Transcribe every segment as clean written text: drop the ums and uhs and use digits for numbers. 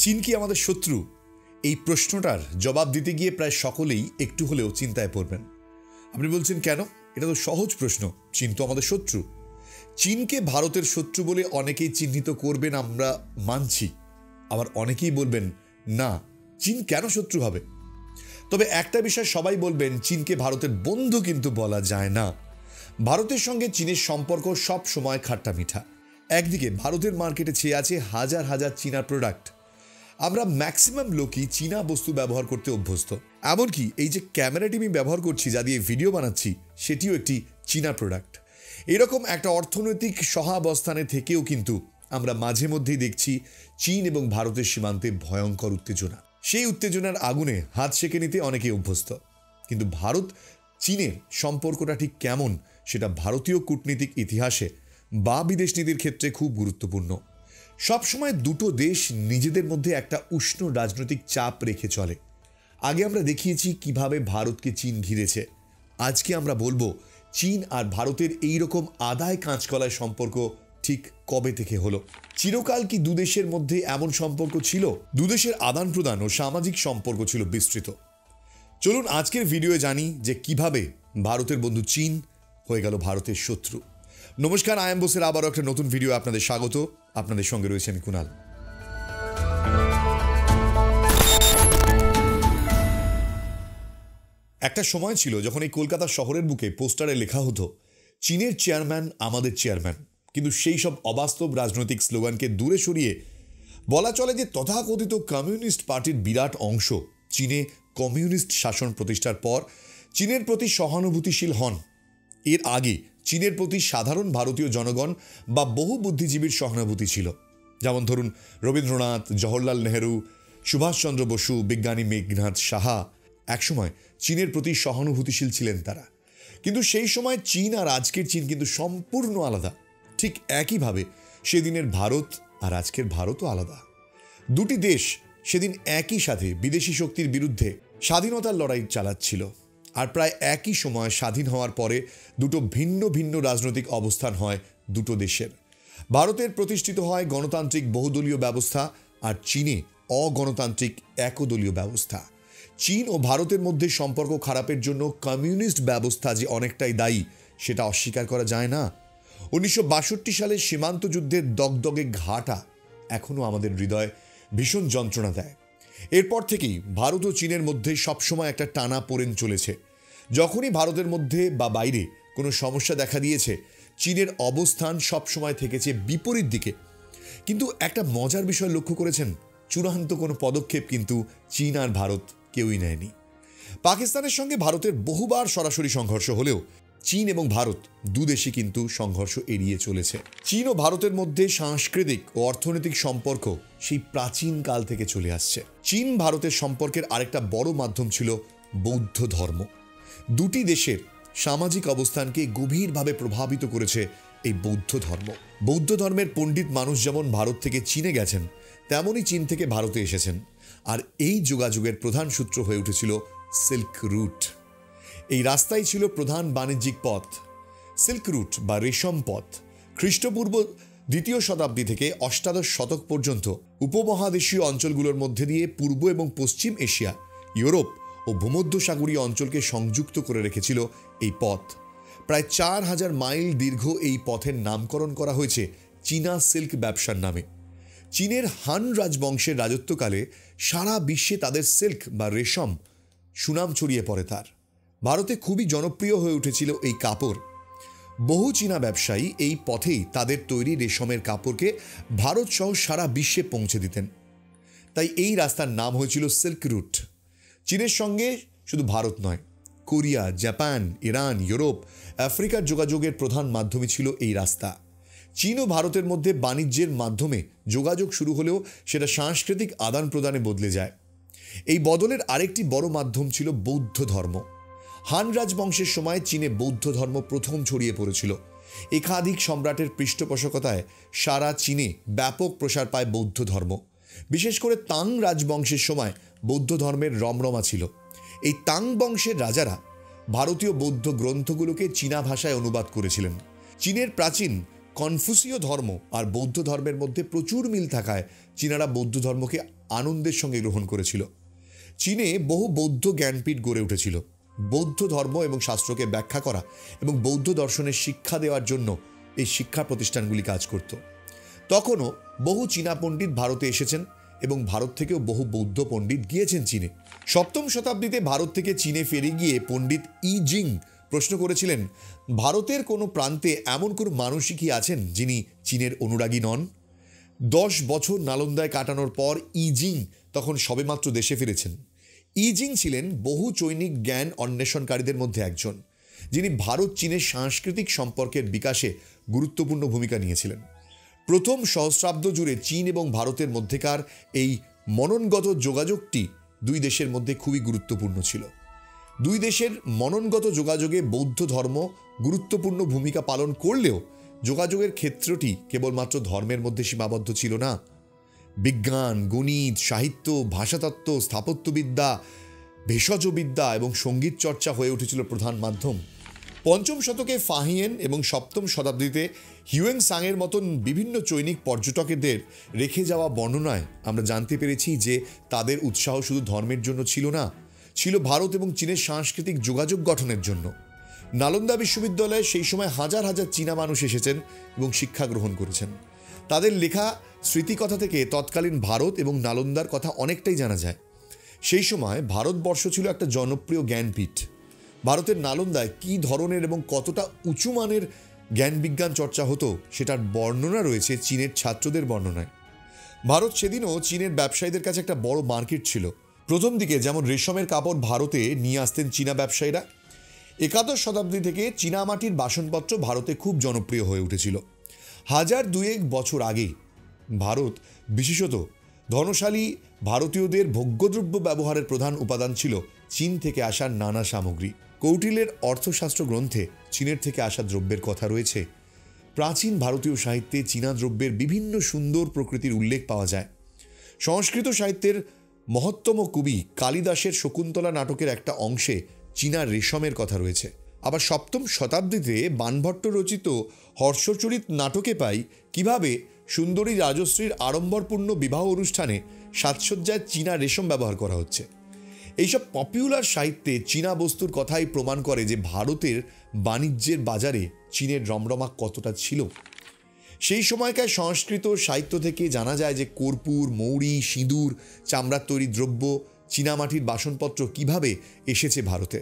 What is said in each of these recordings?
চীন কি আমাদের শত্রু? এই প্রশ্নটার জবাব দিতে গিয়ে প্রায় সকলেই একটু হলেও চিন্তায় পড়বেন। আপনি বলছেন কেন? এটা তো সহজ প্রশ্ন। চীন তো আমাদের শত্রু। চীনকে ভারতের শত্রু বলে অনেকেই চিহ্নিত করবেন, আমরা মানছি। আবার অনেকেই বলবেন না, চীন কেন শত্রু হবে? তবে একটা বিষয় সবাই বলবেন, চীনকে ভারতের বন্ধু কিন্তু বলা যায় না। ভারতের সঙ্গে চীনের সম্পর্ক সব সময় খাট্টা মিঠা। একদিকে ভারতের মার্কেটে ছেয়ে আছে হাজার হাজার চীনা প্রোডাক্ট। আমরা ম্যাক্সিমাম লোকই চীনা বস্তু ব্যবহার করতে অভ্যস্ত। এমনকি এই যে ক্যামেরাটি আমি ব্যবহার করছি, যা দিয়ে ভিডিও বানাচ্ছি, সেটিও একটি চীনা প্রোডাক্ট। এরকম একটা অর্থনৈতিক সহাবস্থানে থেকেও কিন্তু আমরা মাঝে মধ্যেই দেখছি চীন এবং ভারতের সীমান্তে ভয়ঙ্কর উত্তেজনা। সেই উত্তেজনার আগুনে হাত সেঁকে নিতে অনেকেই অভ্যস্ত। কিন্তু ভারত চীনের সম্পর্কটা ঠিক কেমন, সেটা ভারতীয় কূটনীতিক ইতিহাসে বা বিদেশ নীতির ক্ষেত্রে খুব গুরুত্বপূর্ণ। সবসময় দুটো দেশ নিজেদের মধ্যে একটা উষ্ণ রাজনৈতিক চাপ রেখে চলে। আগে আমরা দেখিয়েছি কিভাবে ভারতকে চীন ঘিরেছে। আজকে আমরা বলবো চীন আর ভারতের এইরকম আদায় কাঁচকলায় সম্পর্ক ঠিক কবে থেকে হলো। চিরকাল কি দুদেশের মধ্যে এমন সম্পর্ক ছিল? দুদেশের আদান প্রদান ও সামাজিক সম্পর্ক ছিল বিস্তৃত। চলুন আজকের ভিডিওয়ে জানি যে কিভাবে ভারতের বন্ধু চীন হয়ে গেল ভারতের শত্রু। নমস্কার, আই এম বোসের আবারও একটা নতুন ভিডিও আপনাদের স্বাগত। আপনাদের সঙ্গে রয়েছে আমি কুনাল। একটা সময় ছিল যখন এই কলকাতা শহরের বুকে পোস্টারে লেখা হতো, চীনের চেয়ারম্যান আমাদের চেয়ারম্যান। কিন্তু সেই সব অবাস্তব রাজনৈতিক স্লোগানকে দূরে সরিয়ে বলা চলে যে তথাকথিত কমিউনিস্ট পার্টির বিরাট অংশ চীনে কমিউনিস্ট শাসন প্রতিষ্ঠার পর চীনের প্রতি সহানুভূতিশীল হন। এর আগে চীনের প্রতি সাধারণ ভারতীয় জনগণ বা বহু বুদ্ধিজীবীর সহানুভূতি ছিল। যেমন ধরুন রবীন্দ্রনাথ, জওহরলাল নেহেরু, সুভাষচন্দ্র বসু, বিজ্ঞানী মেঘনাদ সাহা একসময় চীনের প্রতি সহানুভূতিশীল ছিলেন তারা। কিন্তু সেই সময় চীন আর আজকের চীন কিন্তু সম্পূর্ণ আলাদা। ঠিক একইভাবে সেদিনের ভারত আর আজকের ভারতও আলাদা। দুটি দেশ সেদিন একই সাথে বিদেশি শক্তির বিরুদ্ধে স্বাধীনতার লড়াই চালাচ্ছিল। আর প্রায় একই সময় স্বাধীন হওয়ার পরে দুটো ভিন্ন ভিন্ন রাজনৈতিক অবস্থান হয় দুটো দেশের। ভারতের প্রতিষ্ঠিত হয় গণতান্ত্রিক বহুদলীয় ব্যবস্থা, আর চীনে অগণতান্ত্রিক একদলীয় ব্যবস্থা। চীন ও ভারতের মধ্যে সম্পর্ক খারাপের জন্য কমিউনিস্ট ব্যবস্থা যে অনেকটাই দায়ী, সেটা অস্বীকার করা যায় না। 1962 সালের সীমান্ত যুদ্ধের দগদগে ঘাটা এখনও আমাদের হৃদয়ে ভীষণ যন্ত্রণা দেয়। এরপর থেকেই ভারত ও চীনের মধ্যে সবসময় একটা টানা পোড়েন চলেছে। যখনই ভারতের মধ্যে বা বাইরে কোনো সমস্যা দেখা দিয়েছে, চীনের অবস্থান সবসময় থেকেছে বিপরীত দিকে। কিন্তু একটা মজার বিষয় লক্ষ্য করেছেন, চূড়ান্ত কোনো পদক্ষেপ কিন্তু চীন আর ভারত কেউই নেয়নি। পাকিস্তানের সঙ্গে ভারতের বহুবার সরাসরি সংঘর্ষ হলেও চীন এবং ভারত দুদেশই কিন্তু সংঘর্ষ এড়িয়ে চলেছে। চীন ও ভারতের মধ্যে সাংস্কৃতিক ও অর্থনৈতিক সম্পর্ক সেই প্রাচীন কাল থেকে চলে আসছে। চীন ভারতের সম্পর্কের আরেকটা বড় মাধ্যম ছিল বৌদ্ধ ধর্ম। দুটি দেশের সামাজিক অবস্থানকে গভীরভাবে প্রভাবিত করেছে এই বৌদ্ধ ধর্ম। বৌদ্ধ ধর্মের পণ্ডিত মানুষ যেমন ভারত থেকে চীনে গেছেন, তেমনই চীন থেকে ভারতে এসেছেন। আর এই যোগাযোগের প্রধান সূত্র হয়ে উঠেছিল সিল্ক রুট। এই রাস্তাই ছিল প্রধান বাণিজ্যিক পথ। সিল্ক রুট বা রেশম পথ খ্রিস্টপূর্ব 2য় শতাব্দী থেকে 8শ শতক পর্যন্ত উপমহাদেশীয় অঞ্চলগুলোর মধ্যে দিয়ে পূর্ব এবং পশ্চিম এশিয়া, ইউরোপ ও ভূমধ্যসাগরীয় অঞ্চলকে সংযুক্ত করে রেখেছিল এই পথ। প্রায় 4000 মাইল দীর্ঘ এই পথের নামকরণ করা হয়েছে চীনা সিল্ক ব্যবসার নামে। চীনের হান রাজবংশের রাজত্বকালে সারা বিশ্বে তাদের সিল্ক বা রেশম সুনাম ছড়িয়ে পড়ে। তার ভারতে খুবই জনপ্রিয় হয়ে উঠেছিল এই কাপড়। বহু চীনা ব্যবসায়ী এই পথেই তাদের তৈরি রেশমের কাপড়কে ভারত সহ সারা বিশ্বে পৌঁছে দিতেন। তাই এই রাস্তার নাম হয়েছিল সিল্ক রুট। চীনের সঙ্গে শুধু ভারত নয়, কোরিয়া, জাপান, ইরান, ইউরোপ, আফ্রিকার যোগাযোগের প্রধান মাধ্যমই ছিল এই রাস্তা। চীন ও ভারতের মধ্যে বাণিজ্যের মাধ্যমে যোগাযোগ শুরু হলেও সেটা সাংস্কৃতিক আদান প্রদানে বদলে যায়। এই বদলের আরেকটি বড় মাধ্যম ছিল বৌদ্ধ ধর্ম। হান রাজবংশের সময় চীনে বৌদ্ধ ধর্ম প্রথম ছড়িয়ে পড়েছিল। একাধিক সম্রাটের পৃষ্ঠপোষকতায় সারা চীনে ব্যাপক প্রসার পায় বৌদ্ধ ধর্ম। বিশেষ করে তাং রাজবংশের সময় বৌদ্ধ ধর্মের রমরমা ছিল। এই তাং বংশের রাজারা ভারতীয় বৌদ্ধ গ্রন্থগুলোকে চীনা ভাষায় অনুবাদ করেছিলেন। চীনের প্রাচীন কনফুসীয় ধর্ম আর বৌদ্ধ ধর্মের মধ্যে প্রচুর মিল থাকায় চীনারা বৌদ্ধ ধর্মকে আনন্দের সঙ্গে গ্রহণ করেছিল। চীনে বহু বৌদ্ধ জ্ঞানপীঠ গড়ে উঠেছিল। বৌদ্ধ ধর্ম এবং শাস্ত্রকে ব্যাখ্যা করা এবং বৌদ্ধ দর্শনের শিক্ষা দেওয়ার জন্য এই শিক্ষা প্রতিষ্ঠানগুলি কাজ করত। তখনও বহু চীনা পণ্ডিত ভারতে এসেছেন এবং ভারত থেকেও বহু বৌদ্ধ পণ্ডিত গিয়েছেন চীনে। সপ্তম শতাব্দীতে ভারত থেকে চীনে ফিরে গিয়ে পণ্ডিত ই জিং প্রশ্ন করেছিলেন, ভারতের কোনো প্রান্তে এমন কোনো মানুষই কি আছেন যিনি চীনের অনুরাগী নন? 10 বছর নালন্দায় কাটানোর পর ই জিং তখন সবেমাত্র দেশে ফিরেছেন। ই জিং ছিলেন বহু চৈনিক জ্ঞান অন্বেষণকারীদের মধ্যে একজন, যিনি ভারত চীনের সাংস্কৃতিক সম্পর্কের বিকাশে গুরুত্বপূর্ণ ভূমিকা নিয়েছিলেন। প্রথম সহস্রাব্দ জুড়ে চীন এবং ভারতের মধ্যেকার এই মননগত যোগাযোগটি দুই দেশের মধ্যে খুবই গুরুত্বপূর্ণ ছিল। দুই দেশের মননগত যোগাযোগে বৌদ্ধ ধর্ম গুরুত্বপূর্ণ ভূমিকা পালন করলেও যোগাযোগের ক্ষেত্রটি কেবলমাত্র ধর্মের মধ্যে সীমাবদ্ধ ছিল না। বিজ্ঞান, গণিত, সাহিত্য, ভাষাতত্ত্ব, স্থাপত্যবিদ্যা, ভেষজবিদ্যা এবং সঙ্গীত চর্চা হয়ে উঠেছিল প্রধান মাধ্যম। পঞ্চম শতকে ফাহিয়েন এবং সপ্তম শতাব্দীতে হিউয়েন সাংয়ের মতন বিভিন্ন চৈনিক পর্যটকদের রেখে যাওয়া বর্ণনায় আমরা জানতে পেরেছি যে তাদের উৎসাহ শুধু ধর্মের জন্য ছিল না, ছিল ভারত এবং চীনের সাংস্কৃতিক যোগাযোগ গঠনের জন্য। নালন্দা বিশ্ববিদ্যালয়ে সেই সময় হাজার হাজার চীনা মানুষ এসেছেন এবং শিক্ষা গ্রহণ করেছেন। তাদের লেখা স্মৃতিকথা থেকে তৎকালীন ভারত এবং নালন্দার কথা অনেকটাই জানা যায়। সেই সময় ভারতবর্ষ ছিল একটা জনপ্রিয় জ্ঞানপীঠ। ভারতের নালন্দায় কী ধরনের এবং কতটা উঁচু মানের জ্ঞান বিজ্ঞান চর্চা হতো সেটার বর্ণনা রয়েছে চীনের ছাত্রদের বর্ণনায়। ভারত সেদিনও চীনের ব্যবসায়ীদের কাছে একটা বড় মার্কেট ছিল। প্রথম দিকে যেমন রেশমের কাপড় ভারতে নিয়ে আসতেন চীনা ব্যবসায়ীরা, একাদশ শতাব্দী থেকে চীনামাটির বাসনপত্র ভারতে খুব জনপ্রিয় হয়ে উঠেছিল। 1002 বছর আগে ভারত, বিশেষত ধনশালী ভারতীয়দের ভোগ্যদ্রব্য ব্যবহারের প্রধান উপাদান ছিল চীন থেকে আসা নানা সামগ্রী। কৌটিল্যের অর্থশাস্ত্র গ্রন্থে চীনের থেকে আসা দ্রব্যের কথা রয়েছে। প্রাচীন ভারতীয় সাহিত্যে চীনা দ্রব্যের বিভিন্ন সুন্দর প্রকৃতির উল্লেখ পাওয়া যায়। সংস্কৃত সাহিত্যের মহত্তম কবি কালিদাসের শকুন্তলা নাটকের একটা অংশে চীনা রেশমের কথা রয়েছে। আবার সপ্তম শতাব্দীতে বাণভট্ট রচিত হর্ষচরিত নাটকে পাই কিভাবে সুন্দরী রাজশ্রীর আড়ম্বরপূর্ণ বিবাহ অনুষ্ঠানে সাজসজ্জায় চীনা রেশম ব্যবহার করা হচ্ছে। এইসব পপুলার সাহিত্যে চীনা বস্তুর কথাই প্রমাণ করে যে ভারতের বাণিজ্যের বাজারে চীনের রমরমা কতটা ছিল। সেই সময়কার সংস্কৃত সাহিত্য থেকে জানা যায় যে কর্পূর, মৌরি, সিঁদুর, চামড়ার তৈরি দ্রব্য, চীনামাটির বাসনপত্র কিভাবে এসেছে ভারতে।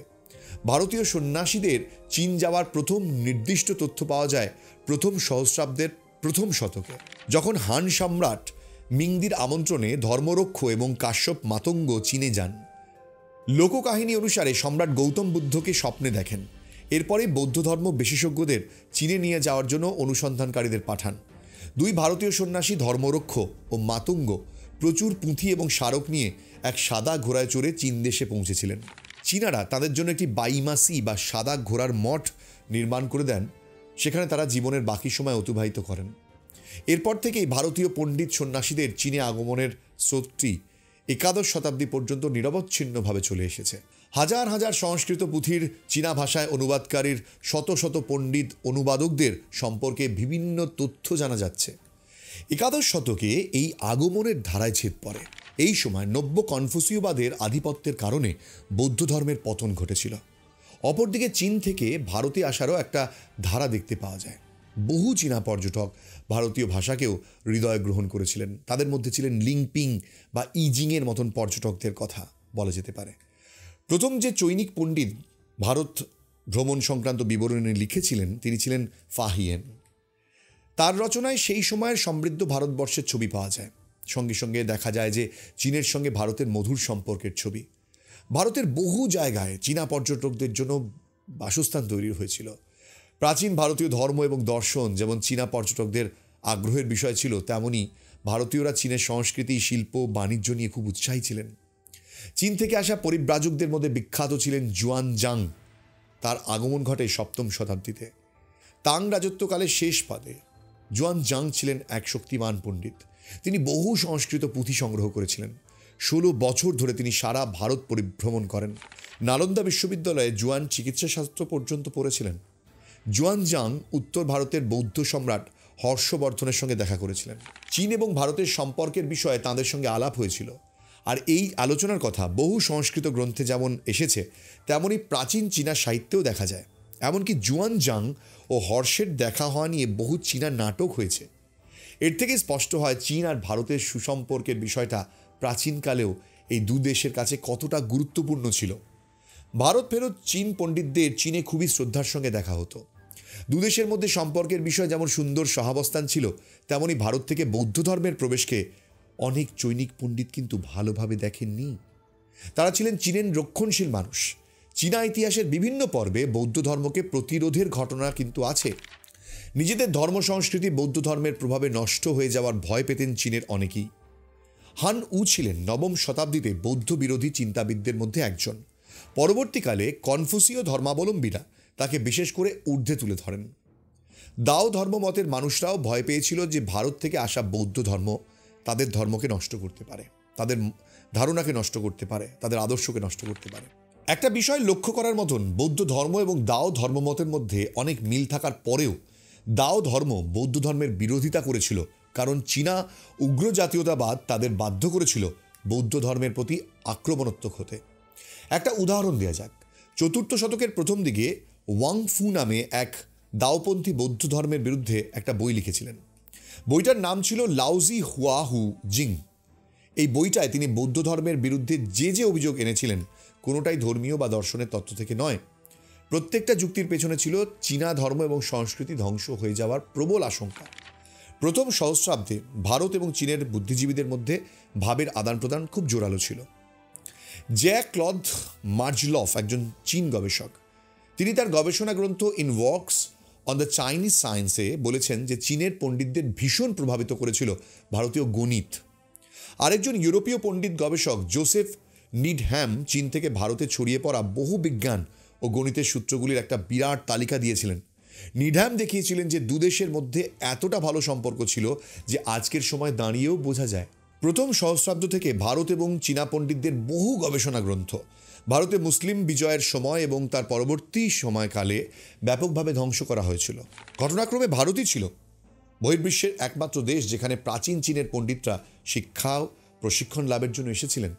ভারতীয় সন্ন্যাসীদের চীন যাওয়ার প্রথম নির্দিষ্ট তথ্য পাওয়া যায় প্রথম সহস্রাব্দের প্রথম শতকে, যখন হান সম্রাট মিংদির আমন্ত্রণে ধর্মরক্ষ এবং কাশ্যপ মাতঙ্গ চীনে যান। লোককাহিনী অনুসারে সম্রাট গৌতম বুদ্ধকে স্বপ্নে দেখেন। এরপরে বৌদ্ধ ধর্ম বিশেষজ্ঞদের চীনে নিয়ে যাওয়ার জন্য অনুসন্ধানকারীদের পাঠান। দুই ভারতীয় সন্ন্যাসী ধর্মরক্ষ ও মাতঙ্গ প্রচুর পুঁথি এবং স্মারক নিয়ে এক সাদা ঘোড়ায় চড়ে চীন দেশে পৌঁছেছিলেন। চীনারা তাদের জন্য একটি বাইমাসি বা সাদা ঘোড়ার মঠ নির্মাণ করে দেন, সেখানে তারা জীবনের বাকি সময় অতিবাহিত করেন। এরপর থেকেই ভারতীয় পণ্ডিত সন্ন্যাসীদের চীনে আগমনের স্রোতটি একাদশ শতাব্দী পর্যন্ত নিরবচ্ছিন্নভাবে চলে এসেছে। হাজার হাজার সংস্কৃত পুঁথির চীনা ভাষায় অনুবাদকারীর শত শত পণ্ডিত অনুবাদকদের সম্পর্কে বিভিন্ন তথ্য জানা যাচ্ছে। একাদশ শতকে এই আগমনের ধারায় ছেদ পড়ে। এই সময় নব্য কনফুসীয়বাদের আধিপত্যের কারণে বৌদ্ধ ধর্মের পতন ঘটেছিল। অপরদিকে চীন থেকে ভারতে আসারও একটা ধারা দেখতে পাওয়া যায়। বহু চীনা পর্যটক ভারতীয় ভাষাকেও হৃদয়ে গ্রহণ করেছিলেন। তাদের মধ্যে ছিলেন লিংপিং বা ইজিংয়ের মতন পর্যটকদের কথা বলা যেতে পারে। প্রথম যে চৈনিক পণ্ডিত ভারত ভ্রমণ সংক্রান্ত বিবরণী লিখেছিলেন তিনি ছিলেন ফাহিয়েন। তার রচনায় সেই সময়ের সমৃদ্ধ ভারতবর্ষের ছবি পাওয়া যায়। সঙ্গে সঙ্গে দেখা যায় যে চীনের সঙ্গে ভারতের মধুর সম্পর্কের ছবি। ভারতের বহু জায়গায় চীনা পর্যটকদের জন্য বাসস্থান তৈরি হয়েছিল। প্রাচীন ভারতীয় ধর্ম এবং দর্শন যেমন চীনা পর্যটকদের আগ্রহের বিষয় ছিল, তেমনি ভারতীয়রা চীনের সংস্কৃতি, শিল্প, বাণিজ্য নিয়ে খুব উৎসাহী ছিলেন। চীন থেকে আসা পরিব্রাজকদের মধ্যে বিখ্যাত ছিলেন জুয়ানজাং। তার আগমন ঘটে সপ্তম শতাব্দীতে। তাং রাজত্বকালের শেষ পাদে জুয়ানজাং ছিলেন এক শক্তিমান পণ্ডিত। তিনি বহু সংস্কৃত পুঁথি সংগ্রহ করেছিলেন। 16 বছর ধরে তিনি সারা ভারত পরিভ্রমণ করেন। নালন্দা বিশ্ববিদ্যালয়ে জুয়ান চিকিৎসাশাস্ত্র পর্যন্ত পড়েছিলেন। জুয়ানজাং উত্তর ভারতের বৌদ্ধ সম্রাট হর্ষবর্ধনের সঙ্গে দেখা করেছিলেন। চীন এবং ভারতের সম্পর্কের বিষয়ে তাঁদের সঙ্গে আলাপ হয়েছিল। আর এই আলোচনার কথা বহু সংস্কৃত গ্রন্থে যেমন এসেছে, তেমনই প্রাচীন চীনা সাহিত্যেও দেখা যায়। এমনকি জুয়ানজাং ও হর্ষের দেখা হওয়া নিয়ে বহু চীনা নাটক হয়েছে। এর থেকে স্পষ্ট হয় চীন আর ভারতের সুসম্পর্কের বিষয়টা প্রাচীনকালেও এই দু দেশের কাছে কতটা গুরুত্বপূর্ণ ছিল। ভারত ফেরত চীন পণ্ডিতদের চীনে খুবই শ্রদ্ধার সঙ্গে দেখা হতো। দুদেশের মধ্যে সম্পর্কের বিষয় যেমন সুন্দর সহাবস্থান ছিল, তেমনি ভারত থেকে বৌদ্ধ ধর্মের প্রবেশকে অনেক চৈনিক পণ্ডিত কিন্তু ভালোভাবে দেখেননি। তারা ছিলেন চীনের রক্ষণশীল মানুষ। চীনা ইতিহাসের বিভিন্ন পর্বে বৌদ্ধ ধর্মকে প্রতিরোধের ঘটনা কিন্তু আছে। নিজেদের ধর্ম সংস্কৃতি বৌদ্ধ ধর্মের প্রভাবে নষ্ট হয়ে যাওয়ার ভয় পেতেন চীনের অনেকেই। হান উ ছিলেন নবম শতাব্দীতে বৌদ্ধ বিরোধী চিন্তাবিদদের মধ্যে একজন। পরবর্তীকালে কনফুসীয় ধর্মাবলম্বীরা তাকে বিশেষ করে ঊর্ধ্বে তুলে ধরেন। দাও ধর্মমতের মানুষরাও ভয় পেয়েছিল যে ভারত থেকে আসা বৌদ্ধ ধর্ম তাদের ধর্মকে নষ্ট করতে পারে, তাদের ধারণাকে নষ্ট করতে পারে, তাদের আদর্শকে নষ্ট করতে পারে। একটা বিষয় লক্ষ্য করার মতন, বৌদ্ধ ধর্ম এবং দাও ধর্মমতের মধ্যে অনেক মিল থাকার পরেও দাও ধর্ম বৌদ্ধ ধর্মের বিরোধিতা করেছিল, কারণ চীনা উগ্র জাতীয়তাবাদ তাদের বাধ্য করেছিল বৌদ্ধ ধর্মের প্রতি আক্রমণাত্মক হতে। একটা উদাহরণ দেওয়া যাক। 4th শতকের প্রথম দিকে ওয়াং ফু নামে এক দাওপন্থী বৌদ্ধ ধর্মের বিরুদ্ধে একটা বই লিখেছিলেন। বইটার নাম ছিল লাওজি হুয়া হু জিং। এই বইটায় তিনি বৌদ্ধ ধর্মের বিরুদ্ধে যে অভিযোগ এনেছিলেন, কোনোটাই ধর্মীয় বা দর্শনের তত্ত্ব থেকে নয়। প্রত্যেকটা যুক্তির পেছনে ছিল চীনা ধর্ম এবং সংস্কৃতি ধ্বংস হয়ে যাওয়ার প্রবল আশঙ্কা। প্রথম সহস্রাব্দে ভারত এবং চীনের বুদ্ধিজীবীদের মধ্যে ভাবের আদান প্রদান খুব জোরালো ছিল। জ্যাক ক্লদ মার্জলফ একজন চীন গবেষক। তিনি তার গবেষণা গ্রন্থ in works on the Chinese সায়েন্সে বলেছেন যে চীনের পণ্ডিতদের ভীষণ প্রভাবিত করেছিল ভারতীয় গণিত। আরেকজন ইউরোপীয় পণ্ডিত গবেষক জোসেফ নিডহ্যাম চীন থেকে ভারতে ছড়িয়ে পড়া বহু বিজ্ঞান ও গণিতের সূত্রগুলির একটা বিরাট তালিকা দিয়েছিলেন। নিডহ্যাম দেখিয়েছিলেন যে দুদেশের মধ্যে এতটা ভালো সম্পর্ক ছিল যে আজকের সময় দাঁড়িয়েও বোঝা যায়। প্রথম সহস্রাব্দ থেকে ভারত এবং চীনা পণ্ডিতদের বহু গবেষণা গ্রন্থ ভারতে মুসলিম বিজয়ের সময় এবং তার পরবর্তী সময়কালে ব্যাপকভাবে ধ্বংস করা হয়েছিল। ঘটনাক্রমে ভারতই ছিল বহির্বিশ্বের একমাত্র দেশ যেখানে প্রাচীন চীনের পণ্ডিতরা শিক্ষা ও প্রশিক্ষণ লাভের জন্য এসেছিলেন।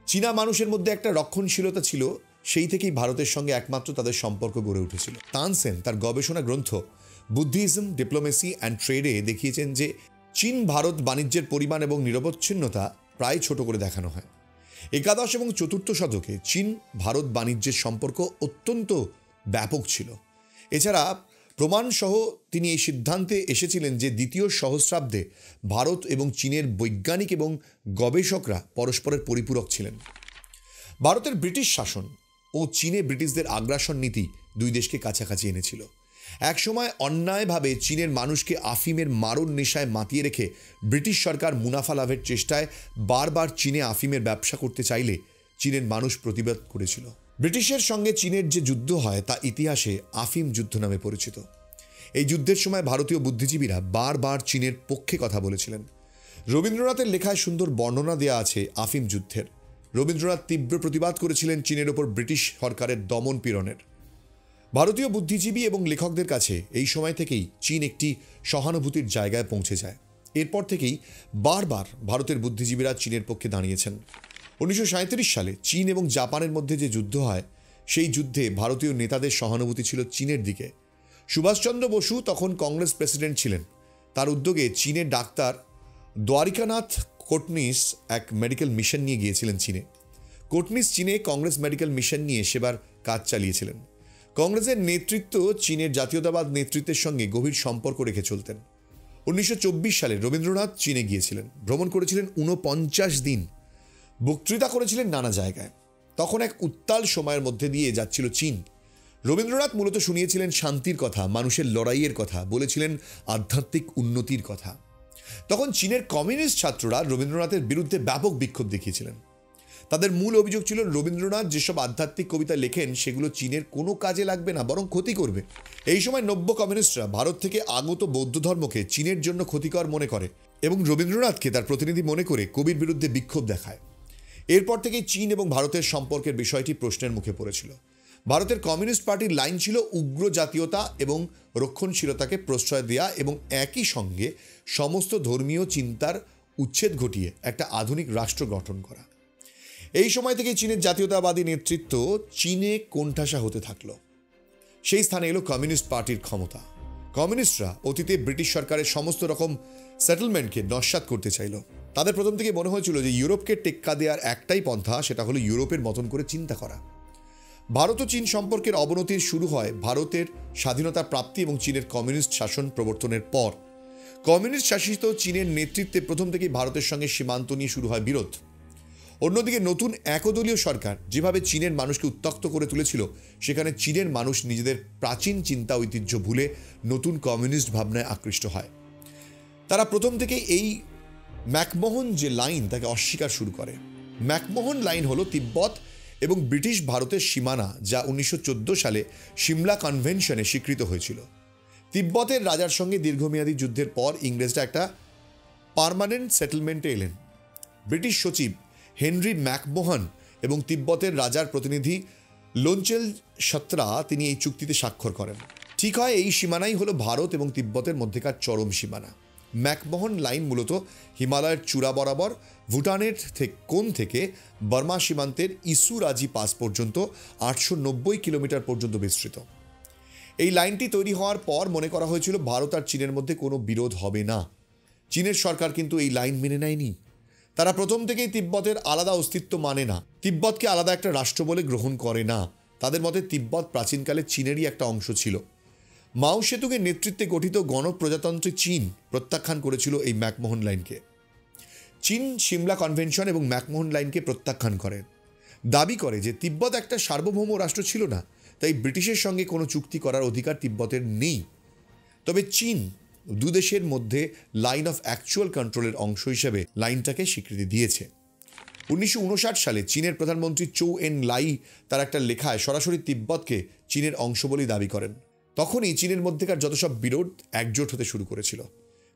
চীনা মানুষের মধ্যে একটা রক্ষণশীলতা ছিল, সেই থেকেই ভারতের সঙ্গে একমাত্র তাদের সম্পর্ক গড়ে উঠেছিল। তানসেন তার গবেষণা গ্রন্থ বুদ্ধিজম, ডিপ্লোমেসি অ্যান্ড ট্রেডে দেখিয়েছেন যে চীন ভারত বাণিজ্যের পরিমাণ এবং নিরবচ্ছিন্নতা প্রায় ছোট করে দেখানো হয়। একাদশ এবং 4th শতকে চীন ভারত বাণিজ্যের সম্পর্ক অত্যন্ত ব্যাপক ছিল। এছাড়া প্রমাণসহ তিনি এই সিদ্ধান্তে এসেছিলেন যে 2য় সহস্রাব্দে ভারত এবং চীনের বৈজ্ঞানিক এবং গবেষকরা পরস্পরের পরিপূরক ছিলেন। ভারতের ব্রিটিশ শাসন ও চীনে ব্রিটিশদের আগ্রাসন নীতি দুই দেশকে কাছাকাছি এনেছিল। একসময় অন্যায়ভাবে চীনের মানুষকে আফিমের মারণ নেশায় মাতিয়ে রেখে ব্রিটিশ সরকার মুনাফা লাভের চেষ্টায় বারবার চীনে আফিমের ব্যবসা করতে চাইলে চীনের মানুষ প্রতিবাদ করেছিল। ব্রিটিশের সঙ্গে চীনের যে যুদ্ধ হয় তা ইতিহাসে আফিম যুদ্ধ নামে পরিচিত। এই যুদ্ধের সময় ভারতীয় বুদ্ধিজীবীরা বারবার চীনের পক্ষে কথা বলেছিলেন। রবীন্দ্রনাথের লেখায় সুন্দর বর্ণনা দেওয়া আছে আফিম যুদ্ধের। রবীন্দ্রনাথ তীব্র প্রতিবাদ করেছিলেন চীনের ওপর ব্রিটিশ সরকারের দমন পীড়নের। ভারতীয় বুদ্ধিজীবী এবং লেখকদের কাছে এই সময় থেকেই চীন একটি সহানুভূতির জায়গায় পৌঁছে যায়। এরপর থেকেই বারবার ভারতের বুদ্ধিজীবীরা চীনের পক্ষে দাঁড়িয়েছেন। 1937 সালে চীন এবং জাপানের মধ্যে যে যুদ্ধ হয়, সেই যুদ্ধে ভারতীয় নেতাদের সহানুভূতি ছিল চীনের দিকে। সুভাষচন্দ্র বসু তখন কংগ্রেস প্রেসিডেন্ট ছিলেন। তার উদ্যোগে চীনের ডাক্তার দ্বারিকানাথ কোটনিস এক মেডিকেল মিশন নিয়ে গিয়েছিলেন চীনে। কোটনিস চীনে কংগ্রেস মেডিকেল মিশন নিয়ে সেবার কাজ চালিয়েছিলেন। কংগ্রেসের নেতৃত্ব চীনের জাতীয়তাবাদ নেতৃত্বের সঙ্গে গভীর সম্পর্ক রেখে চলতেন। 1924 সালে রবীন্দ্রনাথ চীনে গিয়েছিলেন, ভ্রমণ করেছিলেন 49 দিন, বক্তৃতা করেছিলেন নানা জায়গায়। তখন এক উত্তাল সময়ের মধ্যে দিয়ে যাচ্ছিল চীন। রবীন্দ্রনাথ মূলত শুনিয়েছিলেন শান্তির কথা, মানুষের লড়াইয়ের কথা, বলেছিলেন আধ্যাত্মিক উন্নতির কথা। তখন চীনের কমিউনিস্ট ছাত্ররা রবীন্দ্রনাথের বিরুদ্ধে ব্যাপক বিক্ষোভ দেখিয়েছিলেন। তাদের মূল অভিযোগ ছিল রবীন্দ্রনাথ যেসব আধ্যাত্মিক কবিতা লেখেন সেগুলো চীনের কোনো কাজে লাগবে না, বরং ক্ষতি করবে। এই সময় নব্য কমিউনিস্টরা ভারত থেকে আগত বৌদ্ধ ধর্মকে চীনের জন্য ক্ষতিকর মনে করে এবং রবীন্দ্রনাথকে তার প্রতিনিধি মনে করে কবির বিরুদ্ধে বিক্ষোভ দেখায়। এরপর থেকেই চীন এবং ভারতের সম্পর্কের বিষয়টি প্রশ্নের মুখে পড়েছিল। ভারতের কমিউনিস্ট পার্টির লাইন ছিল উগ্র জাতীয়তা এবং রক্ষণশীলতাকে প্রশ্রয় দেওয়া এবং একই সঙ্গে সমস্ত ধর্মীয় চিন্তার উচ্ছেদ ঘটিয়ে একটা আধুনিক রাষ্ট্র গঠন করা। এই সময় থেকে চীনের জাতীয়তাবাদী নেতৃত্ব চীনে কোণঠাসা হতে থাকলো। সেই স্থানে এলো কমিউনিস্ট পার্টির ক্ষমতা। কমিউনিস্টরা অতীতে ব্রিটিশ সরকারের সমস্ত রকম সেটেলমেন্টকে নস্যাৎ করতে চাইল। তাদের প্রথম থেকে মনে হয়েছিল যে ইউরোপকে টেক্কা দেওয়ার একটাই পন্থা, সেটা হলো ইউরোপের মতন করে চিন্তা করা। ভারত ও চীন সম্পর্কের অবনতির শুরু হয় ভারতের স্বাধীনতা প্রাপ্তি এবং চীনের কমিউনিস্ট শাসন প্রবর্তনের পর। কমিউনিস্ট শাসিত চীনের নেতৃত্বে প্রথম থেকেই ভারতের সঙ্গে সীমান্ত নিয়ে শুরু হয় বিরোধ। অন্যদিকে নতুন একদলীয় সরকার যেভাবে চীনের মানুষকে উত্ত্যক্ত করে তুলেছিল, সেখানে চীনের মানুষ নিজেদের প্রাচীন চিন্তা ঐতিহ্য ভুলে নতুন কমিউনিস্ট ভাবনায় আকৃষ্ট হয়। তারা প্রথম থেকেই এই ম্যাকমোহন যে লাইন তাকে অস্বীকার শুরু করে। ম্যাকমোহন লাইন হলো তিব্বত এবং ব্রিটিশ ভারতের সীমানা, যা 1914 সালে সিমলা কনভেনশনে স্বীকৃত হয়েছিল। তিব্বতের রাজার সঙ্গে দীর্ঘমেয়াদী যুদ্ধের পর ইংরেজরা একটা পার্মানেন্ট সেটেলমেন্টে এলেন। ব্রিটিশ সচিব হেনরি ম্যাকমোহন এবং তিব্বতের রাজার প্রতিনিধি লোনচেল সত্রা তিনি এই চুক্তিতে স্বাক্ষর করেন। ঠিক হয় এই সীমানাই হলো ভারত এবং তিব্বতের মধ্যেকার চরম সীমানা। ম্যাকমোহন লাইন মূলত হিমালয়ের চূড়া বরাবর ভুটানের কোণ থেকে বর্মা সীমান্তের ইসুরাজি পাস পর্যন্ত 890 কিলোমিটার পর্যন্ত বিস্তৃত। এই লাইনটি তৈরি হওয়ার পর মনে করা হয়েছিল ভারত আর চীনের মধ্যে কোনো বিরোধ হবে না। চীনের সরকার কিন্তু এই লাইন মেনে নেয়নি। তারা প্রথম থেকেই তিব্বতের আলাদা অস্তিত্ব মানে না, তিব্বতকে আলাদা একটা রাষ্ট্র বলে গ্রহণ করে না। তাদের মতে তিব্বত প্রাচীনকালে চীনেরই একটা অংশ ছিল। মাও সেতুংয়ের নেতৃত্বে গঠিত গণপ্রজাতন্ত্রী চীন প্রত্যাখ্যান করেছিল এই ম্যাকমোহন লাইনকে। চীন সিমলা কনভেনশন এবং ম্যাকমোহন লাইনকে প্রত্যাখ্যান করে, দাবি করে যে তিব্বত একটা সার্বভৌম রাষ্ট্র ছিল না, তাই ব্রিটিশের সঙ্গে কোনো চুক্তি করার অধিকার তিব্বতের নেই। তবে চীন দুদেশের মধ্যে লাইন অফ অ্যাকচুয়াল কন্ট্রোলের অংশ হিসেবে লাইনটাকে স্বীকৃতি দিয়েছে। 1959 সালে চীনের প্রধানমন্ত্রী চৌ এন লাই তার একটা লেখায় সরাসরি তিব্বতকে চীনের অংশ বলেই দাবি করেন। তখনই চীনের মধ্যেকার যত সব বিরোধ একজোট হতে শুরু করেছিল।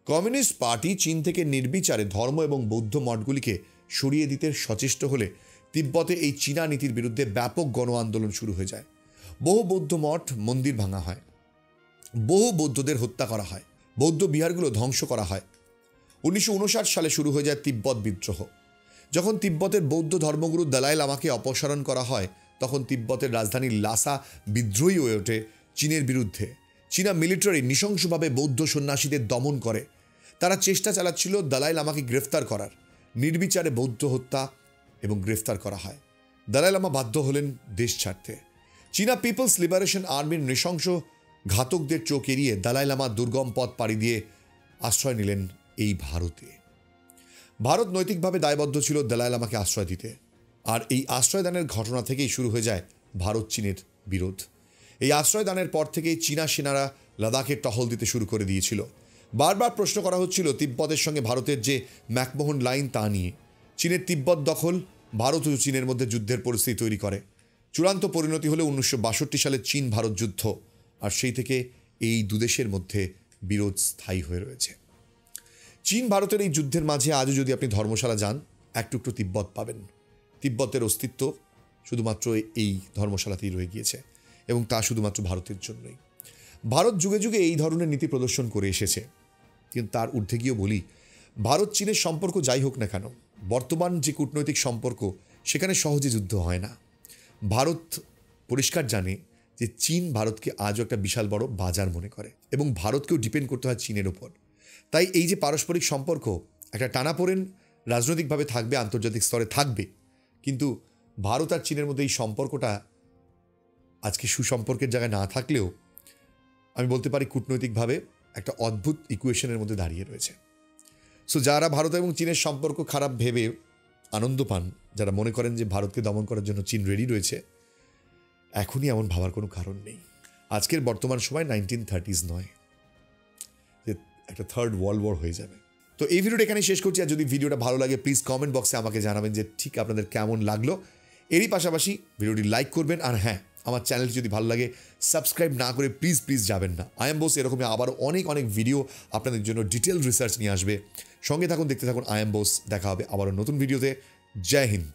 কমিউনিস্ট পার্টি চীন থেকে নির্বিচারে ধর্ম এবং বৌদ্ধ মঠগুলিকে সরিয়ে দিতে সচেষ্ট হলে তিব্বতে এই চীনা নীতির বিরুদ্ধে ব্যাপক গণ আন্দোলন শুরু হয়ে যায়। বহু বৌদ্ধ মঠ মন্দির ভাঙা হয়, বহু বৌদ্ধদের হত্যা করা হয়, বৌদ্ধ বিহারগুলো ধ্বংস করা হয়। 1959 সালে শুরু হয়ে যায় তিব্বত বিদ্রোহ। যখন তিব্বতের বৌদ্ধ ধর্মগুরু দলাই লামাকে অপসারণ করা হয়, তখন তিব্বতের রাজধানী লাসা বিদ্রোহী হয়ে ওঠে চীনের বিরুদ্ধে। চীনা মিলিটারি নৃশংসভাবে বৌদ্ধ সন্ন্যাসীদের দমন করে। তারা চেষ্টা চালাচ্ছিল দলাই লামাকে গ্রেফতার করার। নির্বিচারে বৌদ্ধ হত্যা এবং গ্রেফতার করা হয়। দলাই লামা বাধ্য হলেন দেশ ছাড়তে। চীনা পিপলস লিবারেশন আর্মির নৃশংস ঘাতকদের চোখ এড়িয়ে দলাই লামা দুর্গম পথ পাড়ি দিয়ে আশ্রয় নিলেন এই ভারতে। ভারত নৈতিকভাবে দায়বদ্ধ ছিল দলাই লামাকে আশ্রয় দিতে। আর এই আশ্রয়দানের ঘটনা থেকেই শুরু হয়ে যায় ভারত চীনের বিরোধ। এই আশ্রয়দানের পর থেকেই চীনা সেনারা লাদাখে টহল দিতে শুরু করে দিয়েছিল। বারবার প্রশ্ন করা হচ্ছিল তিব্বতের সঙ্গে ভারতের যে ম্যাকমোহন লাইন তা নিয়ে। চীনের তিব্বত দখল ভারত ও চীনের মধ্যে যুদ্ধের পরিস্থিতি তৈরি করে। চূড়ান্ত পরিণতি হলো 1962 সালে চীন ভারত যুদ্ধ, আর সেই থেকে এই দুদেশের মধ্যে বিরোধ স্থায়ী হয়ে রয়েছে। চীন ভারতের এই যুদ্ধের মাঝে আজও যদি আপনি ধর্মশালা যান, এক টুকরো তিব্বত পাবেন। তিব্বতের অস্তিত্ব শুধুমাত্র এই ধর্মশালাতেই রয়ে গিয়েছে, এবং তা শুধুমাত্র ভারতের জন্যই। ভারত যুগে যুগে এই ধরনের নীতি প্রদর্শন করে এসেছে, কিন্তু তার ঊর্ধ্বে গিয়েও বলি, ভারত চীনের সম্পর্ক যাই হোক না কেন, বর্তমান যে কূটনৈতিক সম্পর্ক, সেখানে সহজে যুদ্ধ হয় না। ভারত পরিষ্কার জানে যে চীন ভারতকে আজও একটা বিশাল বড় বাজার মনে করে, এবং ভারতকেও ডিপেন্ড করতে হয় চীনের ওপর। তাই এই যে পারস্পরিক সম্পর্ক, একটা টানাপোড়েন রাজনৈতিকভাবে থাকবে, আন্তর্জাতিক স্তরে থাকবে, কিন্তু ভারত আর চীনের মধ্যে এই সম্পর্কটা আজকে সুসম্পর্কের জায়গায় না থাকলেও আমি বলতে পারি কূটনৈতিকভাবে একটা অদ্ভুত ইকুয়েশনের মধ্যে দাঁড়িয়ে রয়েছে। সো যারা ভারত এবং চীনের সম্পর্ক খারাপ ভেবে আনন্দ পান, যারা মনে করেন যে ভারতকে দমন করার জন্য চীন রেডি রয়েছে, এখনই এমন ভাবার কোনো কারণ নেই। আজকের বর্তমান সময় 1930s নয়, যে একটা থার্ড ওয়ার্ল্ড ওয়ার হয়ে যাবে। তো এই ভিডিওটা এখানে শেষ করছি। আর যদি ভিডিওটা ভালো লাগে, প্লিজ কমেন্ট বক্সে আমাকে জানাবেন যে ঠিক আপনাদের কেমন লাগলো। এরই পাশাপাশি ভিডিওটি লাইক করবেন, আর হ্যাঁ, আমার চ্যানেলটি যদি ভালো লাগে সাবস্ক্রাইব না করে প্লিজ যাবেন না। আই এম বোস এরকমই আবারও অনেক ভিডিও আপনাদের জন্য ডিটেল রিসার্চ নিয়ে আসবে। সঙ্গে থাকুন, দেখতে থাকুন আই এম বোস। দেখা হবে আবারও নতুন ভিডিওতে। জয় হিন্দ।